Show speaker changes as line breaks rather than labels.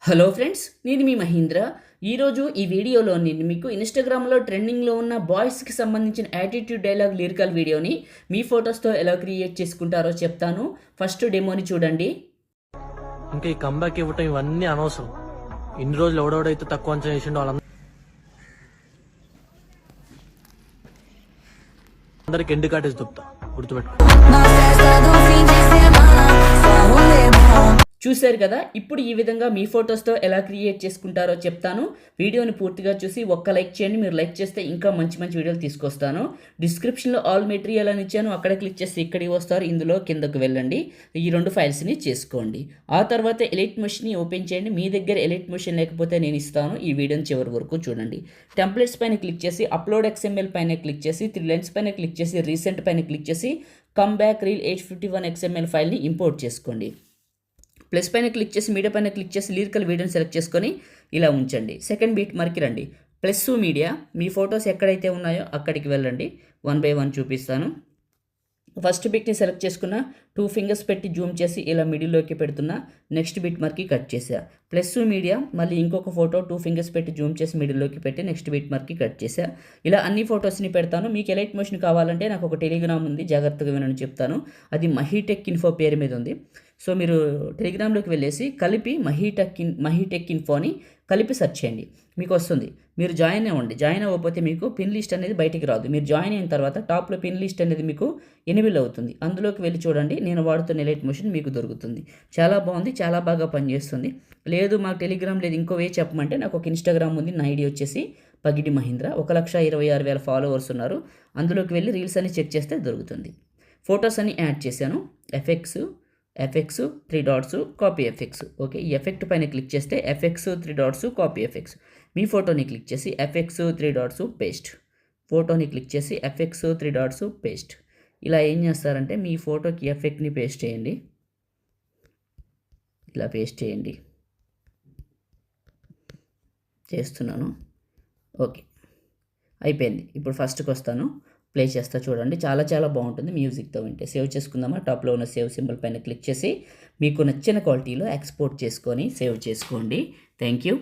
Hello friends, నేను మీ మహీంద్ర. ఈరోజు ఈ వీడియోలో నేను మీకు ఇన్స్టాగ్రామ్లో ట్రెండింగ్లో ఉన్న బాయ్స్కి సంబంధించిన యాటిట్యూడ్ డైలాగ్ లిరికల్ వీడియోని మీ ఫొటోస్తో ఎలా క్రియేట్ చేసుకుంటారో చెప్తాను. ఫస్ట్ డెమోని చూడండి.
ఇంకా ఈ కంబ్యాక్ ఇవ్వటం ఇవన్నీ అనవసరం. ఇన్ని రోజులు ఎవడెవడైతే తక్కువ అంచనా చేసిండో వాళ్ళందరికి ఎండు కాటేసి దొప్తా, గుర్తుపెట్టుకో.
చూశారు కదా, ఇప్పుడు ఈ విధంగా మీ ఫొటోస్తో ఎలా క్రియేట్ చేసుకుంటారో చెప్తాను. వీడియోని పూర్తిగా చూసి ఒక్క లైక్ చేయండి. మీరు లైక్ చేస్తే ఇంకా మంచి మంచి వీడియోలు తీసుకొస్తాను. డిస్క్రిప్షన్లో ఆల్ మెటీరియల్ అని ఇచ్చాను, అక్కడ క్లిక్ చేస్తే ఇక్కడికి వస్తారు. ఇందులో కిందకు వెళ్ళండి, ఈ 2 ఫైల్స్ని చేసుకోండి. ఆ తర్వాత ఎలిట్ మోషన్ని ఓపెన్ చేయండి. మీ దగ్గర ఎలిట్ మోషన్ లేకపోతే నేను ఇస్తాను. ఈ వీడియోని చివరి వరకు చూడండి. టెంప్లెట్స్ పైన క్లిక్ చేసి అప్లోడ్ XML పైన క్లిక్ చేసి 3 లైన్స్ పైన క్లిక్ చేసి రీసెంట్ పైన క్లిక్ చేసి కమ్ బ్యాక్ రీల్ 851 XML ఫైల్ని ఇంపోర్ట్ చేసుకోండి. ప్లస్ పైన క్లిక్ చేసి మీడియా పైన క్లిక్ చేసి లిరికల్ వీడియోని సెలెక్ట్ చేసుకొని ఇలా ఉంచండి. సెకండ్ బీట్ మరికి రండి. ప్లస్ మీడియా, మీ ఫొటోస్ ఎక్కడైతే ఉన్నాయో అక్కడికి వెళ్ళండి. 1 by 1 చూపిస్తాను. ఫస్ట్ బిట్ని సెలెక్ట్ చేసుకున్న 2 ఫింగర్స్ పెట్టి జూమ్ చేసి ఇలా మిడిల్లోకి పెడుతున్నా. నెక్స్ట్ బిట్ మర్కి కట్ చేసా. ప్లస్ మీడియా, మళ్ళీ ఇంకొక ఫోటో 2 ఫింగర్స్ పెట్టి జూమ్ చేసి మిడిల్లోకి పెట్టి నెక్స్ట్ బిట్ మర్కి కట్ చేసా. ఇలా అన్ని ఫొటోస్ని పెడతాను. మీకు ఎలైట్ మోషన్ కావాలంటే నాకు ఒక టెలిగ్రామ్ ఉంది, జాగ్రత్తగా వినని చెప్తాను. అది మహీటెక్ ఇన్ఫో పేరు మీద ఉంది. సో మీరు టెలిగ్రామ్లోకి వెళ్ళేసి కలిపి మహీటెక్ ఇన్ఫో అని కలిపి సెర్చ్ చేయండి, మీకు వస్తుంది. మీరు జాయిన్ అవ్వండి. జాయిన్ అవ్వకపోతే మీకు పిన్ లిస్ట్ అనేది బయటికి రాదు. మీరు జాయిన్ అయిన తర్వాత టాప్లో పిన్ లిస్ట్ అనేది మీకు ఎనిబుల్ అవుతుంది. అందులోకి వెళ్ళి చూడండి, నేను వాడుతున్న ఎలైట్ మోషన్ మీకు దొరుకుతుంది. చాలా బాగుంది, చాలా బాగా పనిచేస్తుంది. లేదు మాకు టెలిగ్రామ్ లేదు, ఇంకో వే చెప్పమంటే నాకు ఒక ఇన్స్టాగ్రామ్ ఉంది. నా ఐడి వచ్చేసి పగిడి మహీంద్ర. 1,26,000 ఫాలోవర్స్ ఉన్నారు. అందులోకి వెళ్ళి రీల్స్ అని చెక్ చేస్తే దొరుకుతుంది. ఫొటోస్ అని యాడ్ చేశాను. Effects 3 dots copy effects. Okay, ఈ ఎఫెక్ట్ పైన క్లిక్ చేస్తే ఎఫెక్ట్స్ 3 డాట్స్ కాపీ ఎఫెక్ట్స్. మీ ఫోటోని క్లిక్ చేసి ఎఫెక్ట్స్ 3 డాట్స్ పేస్ట్. ఫోటోని క్లిక్ చేసి ఎఫెక్ట్స్ 3 డాట్స్ పేస్ట్. ఇలా ఏం చేస్తారంటే మీ ఫోటోకి ఎఫెక్ట్ని పేస్ట్ చేయండి. ఇలా పేస్ట్ చేయండి. చేస్తున్నాను. ఓకే, అయిపోయింది. ఇప్పుడు ఫస్ట్కి వస్తాను, ప్లే చేస్తా చూడండి. చాలా చాలా బాగుంటుంది మ్యూజిక్తో వింటే. సేవ్ చేసుకుందామా? టాప్లో ఉన్న సేవ్ సింబల్ పైన క్లిక్ చేసి మీకు నచ్చిన క్వాలిటీలో ఎక్స్పోర్ట్ చేసుకొని సేవ్ చేసుకోండి. Thank you.